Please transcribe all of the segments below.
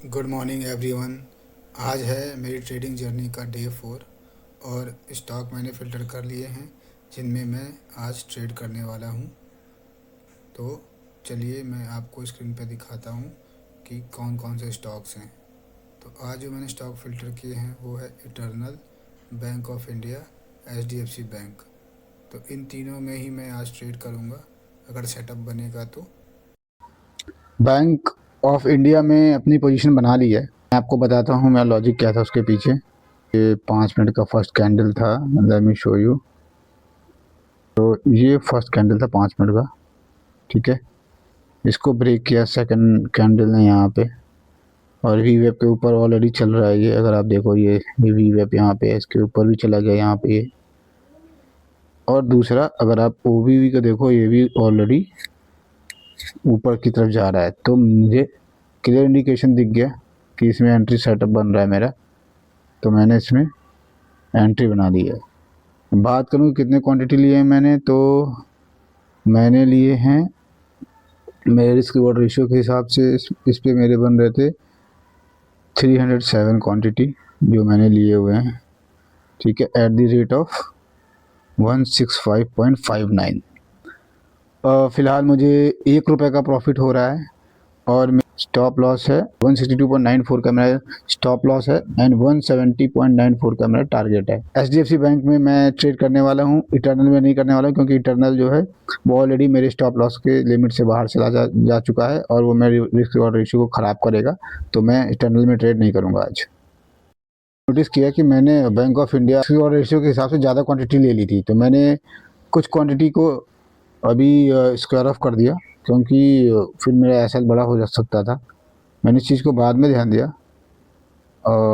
Good morning everyone. आज है मेरी ट्रेडिंग जर्नी का डे 4 और स्टॉक मैंने फ़िल्टर कर लिए हैं जिनमें मैं आज ट्रेड करने वाला हूं। तो चलिए मैं आपको स्क्रीन पर दिखाता हूं कि कौन कौन से स्टॉक्स हैं। तो आज जो मैंने स्टॉक फ़िल्टर किए हैं वो है eternal, bank of India, HDFC bank. तो इन तीनों में ही मैं आज ट्रेड करूंगा अगर सेटअप बनेगा तो। बैंक ऑफ इंडिया में अपनी पोजीशन बना ली है। मैं आपको बताता हूँ मेरा लॉजिक क्या था उसके पीछे। ये 5 मिनट का फर्स्ट कैंडल था, लेट मी शो यू। तो ये फर्स्ट कैंडल था 5 मिनट का, ठीक है। इसको ब्रेक किया सेकंड कैंडल ने यहाँ पे, और वी वेब के ऊपर ऑलरेडी चल रहा है ये। अगर आप देखो ये वी वेब यहाँ पे है, इसके ऊपर भी चला गया यहाँ पे ये। और दूसरा अगर आप ओ का देखो, ये भी ऑलरेडी ऊपर की तरफ जा रहा है। तो मुझे क्लियर इंडिकेशन दिख गया कि इसमें एंट्री सेटअप बन रहा है मेरा, तो मैंने इसमें एंट्री बना दी है। बात करूँ कितने क्वांटिटी लिए हैं मैंने, तो मैंने लिए हैं मेरे रिस्क रिवॉर्ड रेशियो के हिसाब से इस पे मेरे बन रहे थे 307 क्वांटिटी जो मैंने लिए हुए हैं, ठीक है, एट द रेट ऑफ 165.59। फ़िलहाल मुझे ₹1 का प्रॉफिट हो रहा है और स्टॉप लॉस है 162.94 का मेरा स्टॉप लॉस है एंड 170.94 का मेरा टारगेट है। एचडीएफसी बैंक में मैं ट्रेड करने वाला हूँ, इटर्नल में नहीं करने वाला हूँ, क्योंकि इटर्नल जो है वो ऑलरेडी मेरे स्टॉप लॉस के लिमिट से बाहर चला जा चुका है और वो मेरे रिस्क रिवॉर्ड रेशियो को ख़राब करेगा। तो मैं इटर्नल में ट्रेड नहीं करूँगा आज। नोटिस किया कि मैंने bank of India risk reward ratio के हिसाब से ज़्यादा क्वान्टिटी ले ली थी, तो मैंने कुछ क्वान्टिटी को अभी स्क्वायर ऑफ कर दिया, क्योंकि फिर मेरा एसएल बड़ा हो जा सकता था। मैंने इस चीज़ को बाद में ध्यान दिया।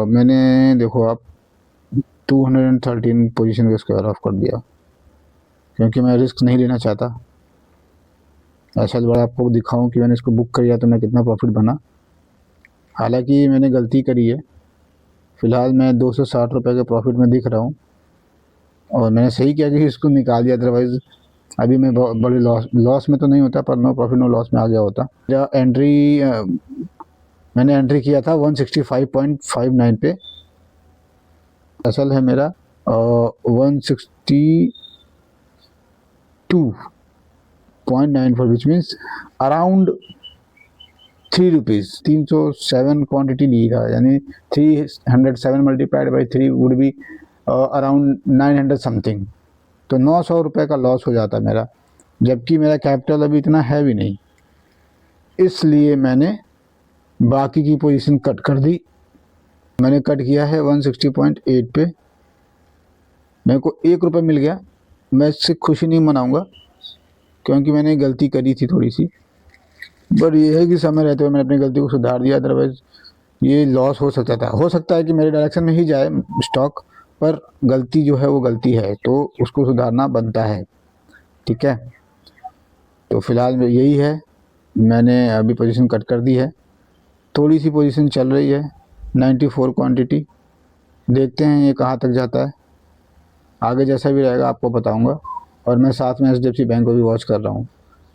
मैंने देखो आप 213 पोजीशन को स्क्वायर ऑफ कर दिया, क्योंकि मैं रिस्क नहीं लेना चाहता। एसएल बड़ा आपको दिखाऊं कि मैंने इसको बुक किया तो मैं कितना प्रॉफिट बना। हालांकि मैंने गलती करी है। फ़िलहाल मैं ₹260 के प्रॉफिट में दिख रहा हूँ, और मैंने सही किया कि इसको निकाल दिया, अदरवाइज़ अभी मैं बड़े लॉस में तो नहीं होता, पर नो प्रॉफिट नो लॉस में आ गया होता। मेरा मैंने एंट्री किया था 165.59 पे। असल है मेरा 162.94, विच मीन्स अराउंड ₹3। 307 क्वांटिटी ली था, यानी 307 multiplied by 3 would be around 900 something. तो ₹900 का लॉस हो जाता मेरा, जबकि मेरा कैपिटल अभी इतना है भी नहीं। इसलिए मैंने बाकी की पोजीशन कट कर दी। मैंने कट किया है 160.8 पे। मेरे को ₹1 मिल गया। मैं इससे खुशी नहीं मनाऊंगा, क्योंकि मैंने गलती करी थी थोड़ी सी, पर ये है कि समय रहते हुए मैंने अपनी गलती को सुधार दिया। अदरवाइज ये लॉस हो सकता था। हो सकता है कि मेरे डायरेक्शन में ही जाए स्टॉक, पर गलती जो है वो गलती है, तो उसको सुधारना बनता है, ठीक है। तो फिलहाल यही है, मैंने अभी पोजीशन कट कर दी है। थोड़ी सी पोजीशन चल रही है 94 क्वांटिटी। देखते हैं ये कहाँ तक जाता है। आगे जैसा भी रहेगा आपको बताऊंगा। और मैं साथ में एचडीएफसी बैंक को भी वॉच कर रहा हूँ।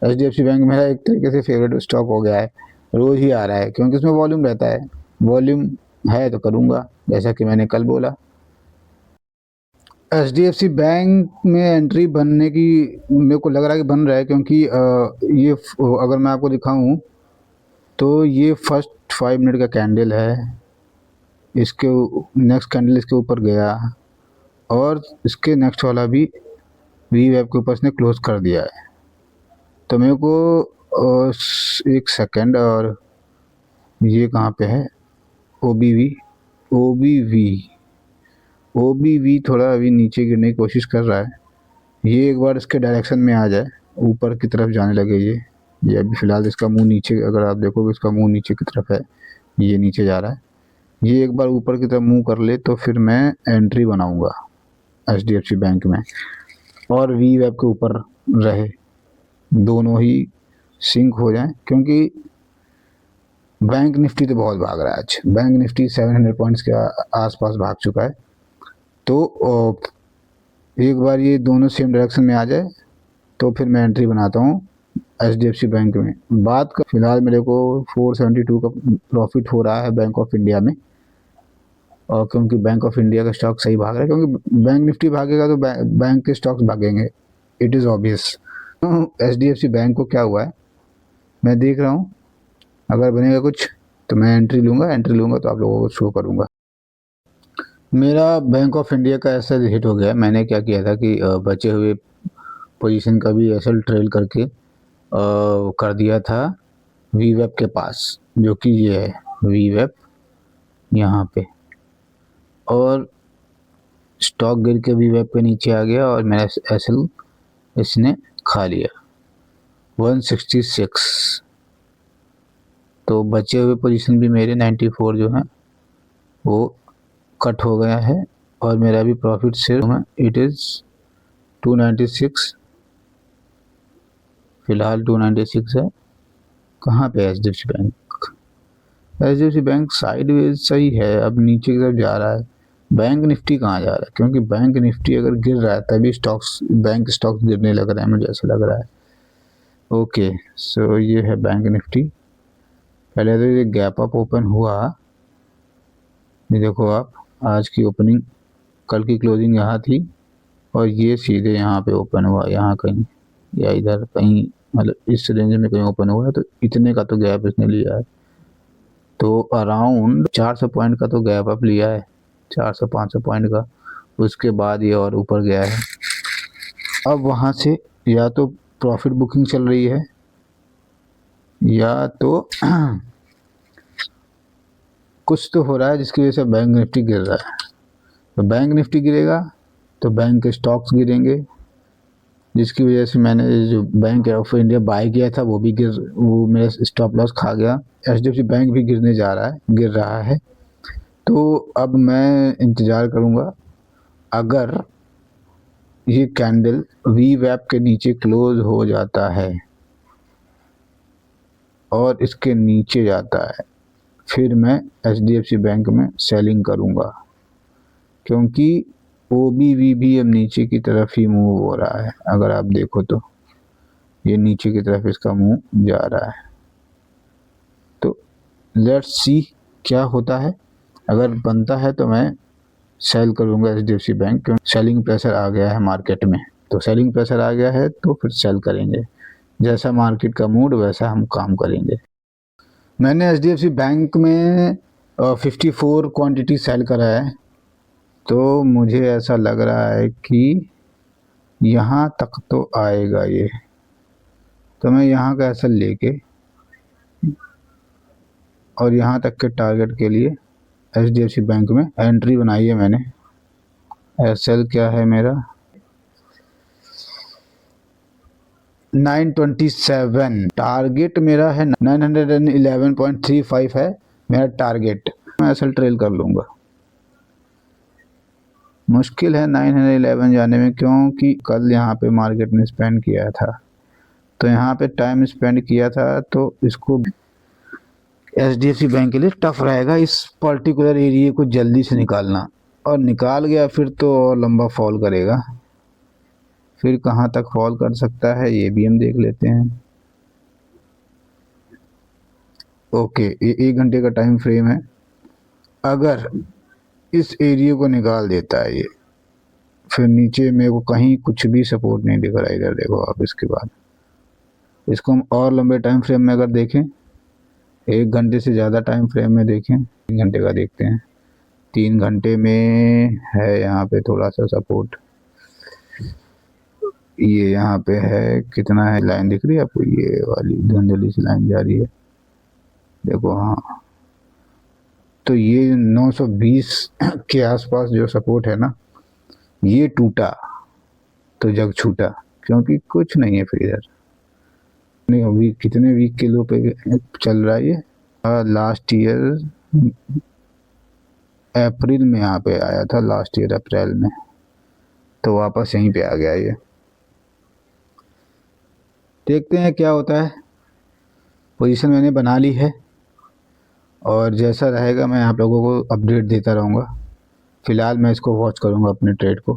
एचडीएफसी बैंक मेरा एक तरीके से फेवरेट स्टॉक हो गया है, रोज़ ही आ रहा है, क्योंकि इसमें वॉल्यूम रहता है। वॉल्यूम है तो करूँगा, जैसा कि मैंने कल बोला। एचडीएफसी बैंक में एंट्री बनने की मेरे को लग रहा है कि बन रहा है, क्योंकि ये अगर मैं आपको दिखाऊं तो ये फर्स्ट 5 मिनट का कैंडल है। इसके नेक्स्ट कैंडल इसके ऊपर गया, और इसके नेक्स्ट वाला भी वी वेब के ऊपर इसने क्लोज कर दिया है। तो मेरे को एक सेकंड, और ये कहाँ पे है, ओ बी वी थोड़ा अभी नीचे गिरने की कोशिश कर रहा है। ये एक बार इसके डायरेक्शन में आ जाए, ऊपर की तरफ जाने लगे ये अभी फ़िलहाल इसका मुंह नीचे, अगर आप देखोगे इसका मुंह नीचे की तरफ है, ये नीचे जा रहा है। ये एक बार ऊपर की तरफ मुंह कर ले तो फिर मैं एंट्री बनाऊंगा एचडीएफसी बैंक में, और वी वेब के ऊपर रहे, दोनों ही सिंक हो जाएं, क्योंकि बैंक निफ्टी तो बहुत भाग रहा है आज। बैंक निफ्टी 700 पॉइंट्स के आसपास भाग चुका है। तो एक बार ये दोनों सेम डायरेक्शन में आ जाए तो फिर मैं एंट्री बनाता हूँ HDFC बैंक में। बात का फिलहाल मेरे को 472 का प्रॉफिट हो रहा है बैंक ऑफ इंडिया में, और क्योंकि बैंक ऑफ इंडिया का स्टॉक सही भाग रहा है, क्योंकि बैंक निफ्टी भागेगा तो बैंक के स्टॉक्स भागेंगे, it is obvious. HDFC bank को क्या हुआ है मैं देख रहा हूँ, अगर बनेगा कुछ तो मैं एंट्री लूँगा तो आप लोगों को शो करूँगा। मेरा बैंक ऑफ इंडिया का ऐसा हिट हो गया। मैंने क्या किया था कि बचे हुए पोजीशन का भी ऐसा ट्रेल करके कर दिया था वीवेब के पास, जो कि ये है वीवेब यहाँ पे, और स्टॉक गिर के वीवेब पे नीचे आ गया और मेरा एसएल इसने खा लिया 166। तो बचे हुए पोजीशन भी मेरे 94 जो हैं वो कट हो गया है, और मेरा भी प्रॉफिट सिर्फ इट इज़ 296, फिलहाल 296 है। कहाँ पे HDFC bank? HDFC bank sideways सही है, अब नीचे की तरफ जा रहा है। बैंक निफ्टी कहाँ जा रहा है? क्योंकि बैंक निफ्टी अगर गिर रहा है तभी बैंक स्टॉक्स गिरने लग रहे हैं, मुझे ऐसा लग रहा है। ओके, सो ये है बैंक निफ्टी। पहले तो ये गैप अप ओपन हुआ, ये देखो आप, आज की ओपनिंग, कल की क्लोजिंग यहाँ थी, और ये सीधे यहाँ पे ओपन हुआ, यहाँ कहीं या इधर कहीं, मतलब इस रेंज में कहीं ओपन हुआ है। तो इतने का तो गैप इसने लिया है, तो अराउंड 400 पॉइंट का तो गैप अप लिया है, 400-500 पॉइंट का। उसके बाद ये और ऊपर गया है। अब वहाँ से या तो प्रॉफिट बुकिंग चल रही है, या तो कुछ तो हो रहा है जिसकी वजह से बैंक निफ्टी गिर रहा है। तो बैंक निफ्टी गिरेगा तो बैंक के स्टॉक्स गिरेंगे, जिसकी वजह से मैंने जो बैंक ऑफ इंडिया बाय किया था वो मेरा स्टॉप लॉस खा गया। HDFC बैंक भी गिर रहा है। तो अब मैं इंतज़ार करूँगा, अगर ये कैंडल वीवैप के नीचे क्लोज हो जाता है और इसके नीचे जाता है, फिर मैं HDFC बैंक में सेलिंग करूँगा, क्योंकि OBV भी अब नीचे की तरफ ही मूव हो रहा है। अगर आप देखो तो ये नीचे की तरफ इसका मूव जा रहा है। तो लेट्स सी क्या होता है। अगर बनता है तो मैं सेल करूँगा HDFC बैंक, क्योंकि सेलिंग प्रेशर आ गया है मार्केट में। तो सेलिंग प्रेशर आ गया है तो फिर सेल करेंगे, जैसा मार्केट का मूड वैसा हम काम करेंगे। मैंने HDFC बैंक में 54 क्वांटिटी सेल करा है, तो मुझे ऐसा लग रहा है कि यहाँ तक तो आएगा ये, तो मैं यहाँ का एसएल लेके और यहाँ तक के टारगेट के लिए HDFC बैंक में एंट्री बनाई है मैंने। एसएल क्या है मेरा 927, टारगेट मेरा है 911.35 है मेरा टारगेट। मैं एसएल ट्रेल कर लूँगा। मुश्किल है 911 जाने में, क्योंकि कल यहाँ पे मार्केट ने स्पेंड किया था, तो यहाँ पे टाइम स्पेंड किया था, तो इसको HDFC बैंक के लिए टफ रहेगा इस पर्टिकुलर एरिया को जल्दी से निकालना, और निकाल गया फिर तो और लंबा फॉल करेगा। फिर कहाँ तक फॉल कर सकता है ये भी हम देख लेते हैं। ओके, ये 1 घंटे का टाइम फ्रेम है। अगर इस एरिया को निकाल देता है ये, फिर नीचे मेरे को कहीं कुछ भी सपोर्ट नहीं दिख रहा है। इधर देखो आप, इसके बाद इसको हम और लंबे टाइम फ्रेम में अगर देखें, 1 घंटे से ज़्यादा टाइम फ्रेम में देखें, 3 घंटे का देखते हैं। 3 घंटे में है यहाँ पे थोड़ा सा सपोर्ट, ये यहाँ पे है, कितना है, लाइन दिख रही है आपको, ये वाली धुंधली सी लाइन जा रही है, देखो। हाँ, तो ये 920 के आसपास जो सपोर्ट है ना, ये टूटा तो जग छूटा, क्योंकि कुछ नहीं है फिर इधर। नहीं, अभी कितने वीक के लो पे चल रहा है ये। लास्ट ईयर अप्रैल में यहाँ पे आया था, लास्ट ईयर अप्रैल में, तो वापस यहीं पे आ गया ये। देखते हैं क्या होता है। पोजीशन मैंने बना ली है, और जैसा रहेगा मैं आप लोगों को अपडेट देता रहूँगा। फ़िलहाल मैं इसको वॉच करूँगा अपने ट्रेड को।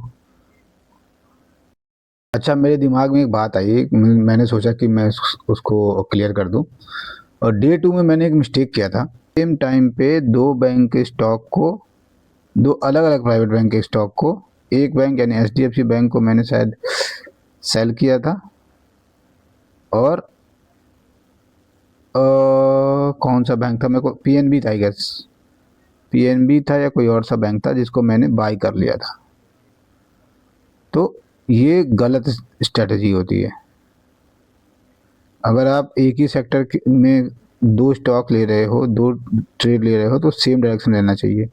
अच्छा, मेरे दिमाग में एक बात आई, मैंने सोचा कि मैं उसको क्लियर कर दूं। और डे 2 में मैंने एक मिस्टेक किया था। सेम टाइम पे दो बैंक के स्टॉक को, दो अलग अलग प्राइवेट बैंक के स्टॉक को, एक बैंक यानी HDFC बैंक को मैंने शायद सेल किया था, और कौन सा बैंक था, मेरे को PNB था आई गेस, PNB था या कोई और सा बैंक था जिसको मैंने बाय कर लिया था। तो ये गलत स्ट्रेटजी होती है। अगर आप एक ही सेक्टर में दो स्टॉक ले रहे हो, दो ट्रेड ले रहे हो, तो सेम डायरेक्शन लेना चाहिए।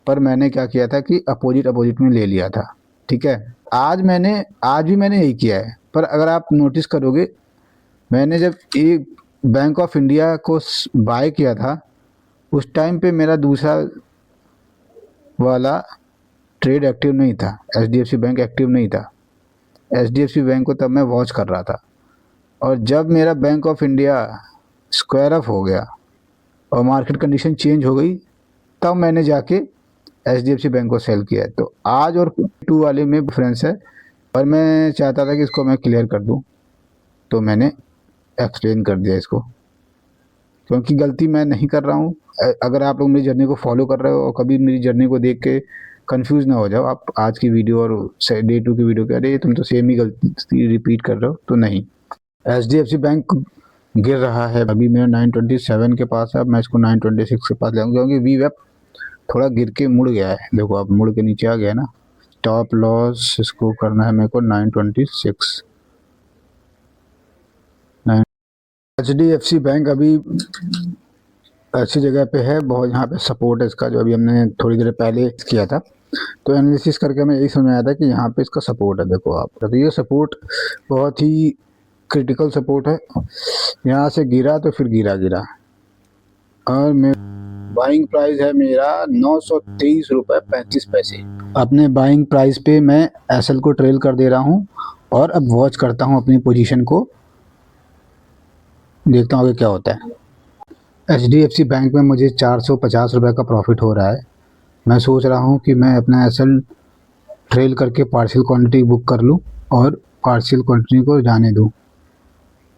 पर मैंने क्या किया था कि अपोजिट में ले लिया था। ठीक है, आज भी मैंने यही किया है। पर अगर आप नोटिस करोगे, मैंने जब एक बैंक ऑफ इंडिया को बाय किया था, उस टाइम पे मेरा दूसरा वाला ट्रेड एक्टिव नहीं था, HDFC बैंक एक्टिव नहीं था। HDFC बैंक को तब मैं वॉच कर रहा था। और जब मेरा bank of India square up हो गया और मार्केट कंडीशन चेंज हो गई, तब मैंने जाके HDFC बैंक को सेल किया है। तो आज और 2 वाले में डिफरेंस है, पर मैं चाहता था कि इसको मैं क्लियर कर दूं, तो मैंने एक्सप्लेन कर दिया इसको, क्योंकि गलती मैं नहीं कर रहा हूं। अगर आप लोग मेरी जर्नी को फॉलो कर रहे हो और कभी मेरी जर्नी को देख के कंफ्यूज ना हो जाओ आप आज की वीडियो और डे 2 की वीडियो के, अरे तुम तो सेम ही गलती रिपीट कर रहे हो, तो नहीं। HDFC बैंक गिर रहा है, अभी मेरा 927 के पास है। अब मैं इसको 926 के पास ले आऊँगा, क्योंकि वीवेप थोड़ा गिर के मुड़ गया है। देखो, अब मुड़ के नीचे आ गया ना। टॉप लॉस इसको करना है मेरे को 926। HDFC बैंक अभी अच्छी जगह पे है, बहुत यहाँ पे सपोर्ट है इसका, जो अभी हमने थोड़ी देर पहले किया था। तो एनालिसिस करके हमें यही समझ आया था कि यहाँ पे इसका सपोर्ट है। देखो आप, तो ये सपोर्ट बहुत ही क्रिटिकल सपोर्ट है। यहाँ से गिरा तो फिर गिरा और मैं बाइंग प्राइस है मेरा 923 रुपये 35 पैसे। अपने बाइंग प्राइस पे मैं एसएल को ट्रेल कर दे रहा हूँ, और अब वॉच करता हूँ अपनी पोजीशन को, देखता हूँ आगे क्या होता है। HDFC बैंक में मुझे 450 रुपये का प्रॉफिट हो रहा है। मैं सोच रहा हूँ कि मैं अपना एसएल ट्रेल करके पार्शियल क्वांटिटी बुक कर लूँ और पार्शियल क्वांटिटी को जाने दूँ,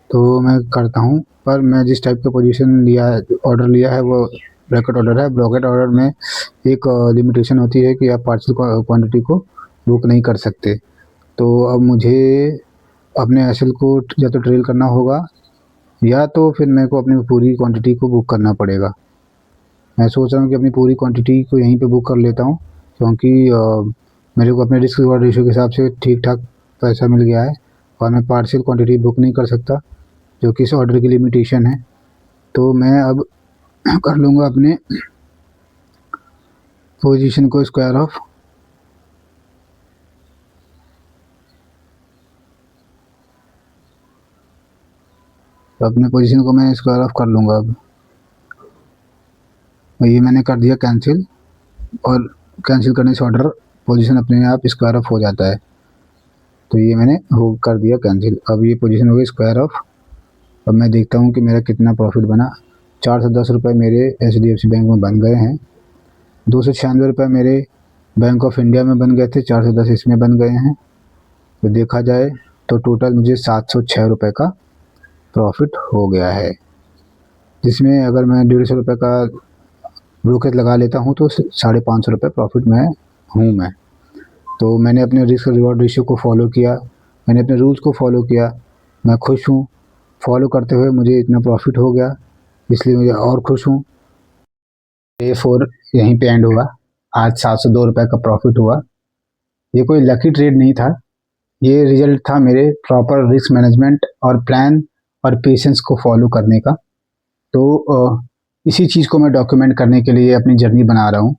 तो मैं करता हूँ। पर मैं जिस टाइप का पोजीशन लिया है, ऑर्डर लिया है, वो ब्रैकेट ऑर्डर है। ब्रैकेट ऑर्डर में एक लिमिटेशन होती है कि आप पार्शियल क्वांटिटी को बुक नहीं कर सकते। तो अब मुझे अपने एसएल को या तो ट्रेल करना होगा, या तो फिर मेरे को अपनी पूरी क्वांटिटी को बुक करना पड़ेगा। मैं सोच रहा हूँ कि अपनी पूरी क्वांटिटी को यहीं पे बुक कर लेता हूँ, क्योंकि मेरे को अपने रिस्क रिवॉर्ड रेशियो के हिसाब से ठीक ठाक पैसा मिल गया है, और मैं पार्शियल क्वांटिटी बुक नहीं कर सकता, जो कि इस ऑर्डर की लिमिटेशन है। तो मैं अब कर लूँगा अपने पोजीशन को स्क्वायर ऑफ, तो अपने पोजीशन को मैं स्क्वायर ऑफ कर लूँगा अब। ये मैंने कर दिया कैंसिल, और कैंसिल करने से ऑर्डर पोजीशन अपने आप स्क्वायर ऑफ हो जाता है। तो ये मैंने हो कर दिया कैंसिल। अब ये पोजीशन हो गई स्क्वायर ऑफ। अब मैं देखता हूँ कि मेरा कितना प्रॉफिट बना। 410 रुपये मेरे HDFC बैंक में बन गए हैं। 296 रुपये मेरे बैंक ऑफ इंडिया में बन गए थे, 410 इसमें बन गए हैं। तो देखा जाए तो टोटल मुझे 706 रुपये का प्रॉफिट हो गया है, जिसमें अगर मैं 150 रुपये का ब्रोकेज लगा लेता हूँ तो 550 रुपये प्रॉफिट में मैं। तो मैंने अपने रिस्क रिवॉर्ड रेशियो को फॉलो किया, मैंने अपने रूल्स को फॉलो किया, मैं खुश हूँ। फॉलो करते हुए मुझे इतना प्रॉफिट हो गया, इसलिए मुझे और खुश हूँ। डे 4 यहीं पे एंड हुआ। आज 702 रुपये का प्रॉफिट हुआ। ये कोई लकी ट्रेड नहीं था, ये रिजल्ट था मेरे प्रॉपर रिस्क मैनेजमेंट और प्लान और पेशेंस को फॉलो करने का। तो इसी चीज़ को मैं डॉक्यूमेंट करने के लिए अपनी जर्नी बना रहा हूँ।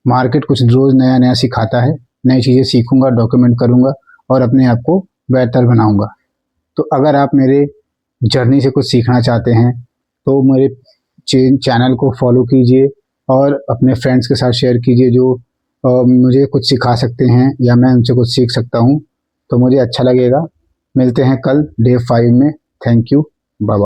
मार्केट कुछ रोज़ नया नया सिखाता है, नई चीज़ें सीखूंगा, डॉक्यूमेंट करूँगा और अपने आप को बेहतर बनाऊँगा। तो अगर आप मेरे जर्नी से कुछ सीखना चाहते हैं तो मेरे चैनल को फॉलो कीजिए और अपने फ्रेंड्स के साथ शेयर कीजिए, जो मुझे कुछ सिखा सकते हैं या मैं उनसे कुछ सीख सकता हूँ, तो मुझे अच्छा लगेगा। मिलते हैं कल डे 5 में। Thank you, bye bye.